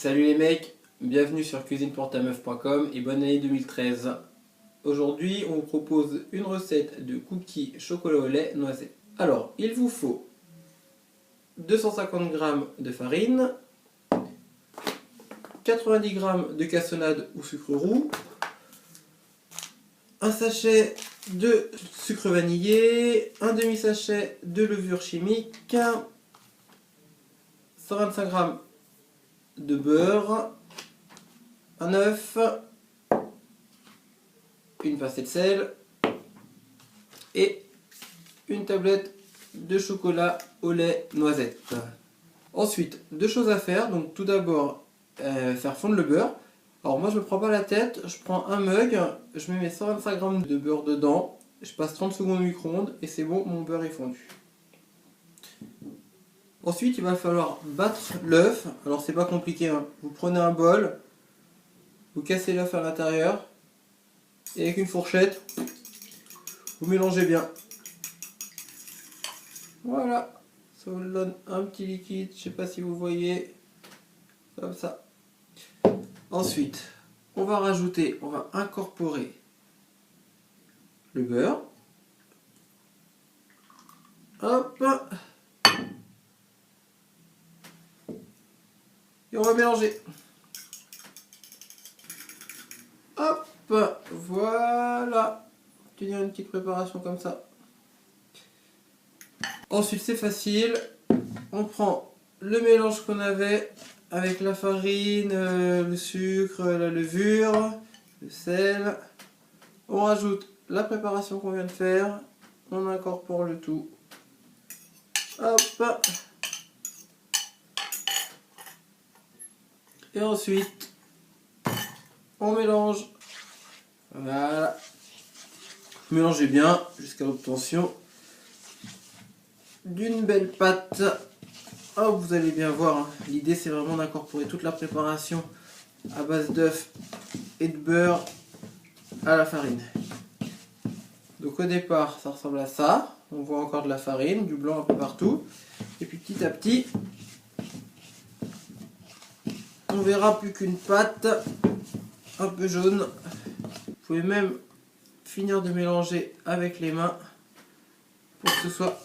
Salut les mecs, bienvenue sur cuisinepourtameuf.com et bonne année 2013. Aujourd'hui, on vous propose une recette de cookies chocolat au lait noisette. Alors, il vous faut 250 g de farine, 90 g de cassonade ou sucre roux, un sachet de sucre vanillé, un demi-sachet de levure chimique, 125 g de beurre, un œuf, une pincée de sel et une tablette de chocolat au lait noisette. Ensuite, deux choses à faire. Donc tout d'abord, faire fondre le beurre. Alors moi je ne me prends pas la tête, je prends un mug, je mets mes 125 g de beurre dedans, je passe 30 secondes au micro-ondes et c'est bon, mon beurre est fondu. Ensuite il va falloir battre l'œuf. Alors c'est pas compliqué, hein. Vous prenez un bol, vous cassez l'œuf à l'intérieur et avec une fourchette, vous mélangez bien. Voilà, ça vous donne un petit liquide, je sais pas si vous voyez, comme ça. Ensuite, on va incorporer le beurre. Hop. Et on va mélanger. Hop, voilà. Obtenir une petite préparation comme ça. Ensuite, c'est facile. On prend le mélange qu'on avait avec la farine, le sucre, la levure, le sel. On rajoute la préparation qu'on vient de faire. On incorpore le tout. Hop. Et ensuite, on mélange. Voilà. Mélangez bien jusqu'à l'obtention d'une belle pâte. Oh, vous allez bien voir, hein. L'idée c'est vraiment d'incorporer toute la préparation à base d'œufs et de beurre à la farine. Donc au départ ça ressemble à ça. On voit encore de la farine, du blanc un peu partout. Et puis petit à petit, on verra plus qu'une pâte un peu jaune. Vous pouvez même finir de mélanger avec les mains pour que ce soit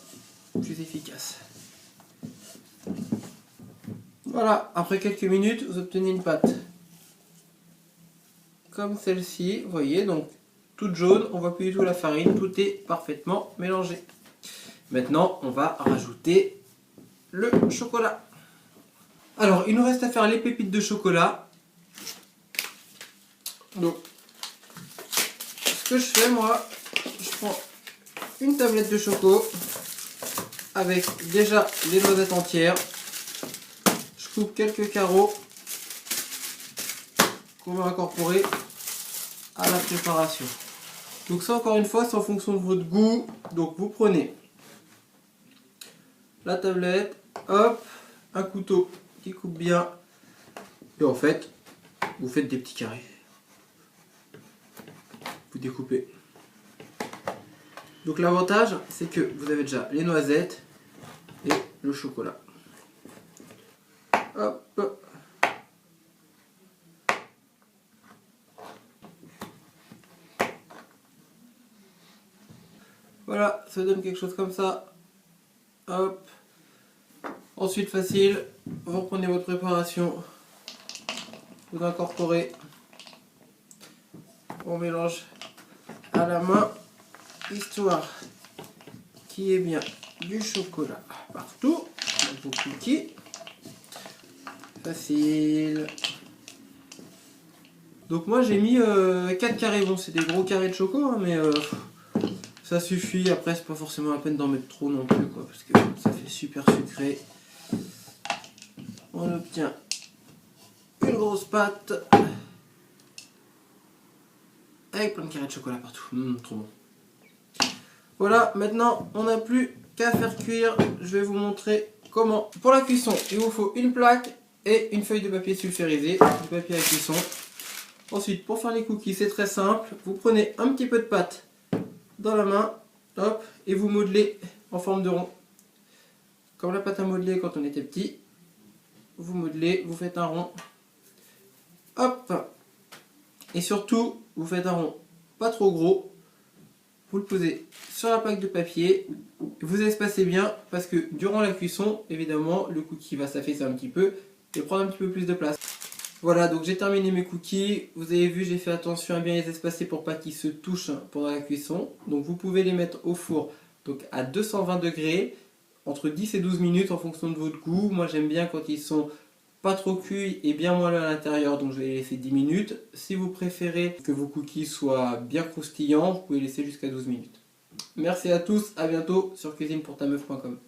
plus efficace. Voilà, après quelques minutes, vous obtenez une pâte comme celle-ci, vous voyez, donc toute jaune, on voit plus du tout la farine, tout est parfaitement mélangé. Maintenant, on va rajouter le chocolat. Alors, il nous reste à faire les pépites de chocolat. Donc, ce que je fais, moi, je prends une tablette de choco avec déjà les noisettes entières. Je coupe quelques carreaux qu'on va incorporer à la préparation. Donc ça, encore une fois, c'est en fonction de votre goût. Donc vous prenez la tablette, hop, un couteau qui coupe bien, et en fait, vous faites des petits carrés. Vous découpez. Donc l'avantage, c'est que vous avez déjà les noisettes et le chocolat. Hop. Voilà, ça donne quelque chose comme ça. Hop. Ensuite, facile, vous reprenez votre préparation, vous incorporez, on mélange à la main, histoire qu'il y ait bien du chocolat partout, dans vos cookies. Facile. Donc moi j'ai mis 4 carrés, bon c'est des gros carrés de choco, hein, mais ça suffit. Après c'est pas forcément la peine d'en mettre trop non plus, quoi, parce que ça fait super sucré. On obtient une grosse pâte avec plein de carrés de chocolat partout. Trop bon. Voilà, maintenant on n'a plus qu'à faire cuire. Je vais vous montrer comment. Pour la cuisson, il vous faut une plaque et une feuille de papier sulfurisé, du papier à cuisson. Ensuite, pour faire les cookies, c'est très simple. Vous prenez un petit peu de pâte dans la main, hop, et vous modelez en forme de rond. Comme la pâte à modeler quand on était petit. Vous modelez, vous faites un rond Et surtout, vous faites un rond pas trop gros. Vous le posez sur la plaque de papier. Vous espacez bien parce que durant la cuisson, évidemment, le cookie va s'affaisser un petit peu et prendre un petit peu plus de place. Voilà, donc j'ai terminé mes cookies. Vous avez vu, j'ai fait attention à bien les espacer pour pas qu'ils se touchent pendant la cuisson. Donc vous pouvez les mettre au four donc à 220 degrés, entre 10 et 12 minutes en fonction de votre goût. Moi j'aime bien quand ils sont pas trop cuits et bien moelleux à l'intérieur, donc je vais les laisser 10 minutes. Si vous préférez que vos cookies soient bien croustillants, vous pouvez les laisser jusqu'à 12 minutes. Merci à tous, à bientôt sur cuisinepourtameuf.com.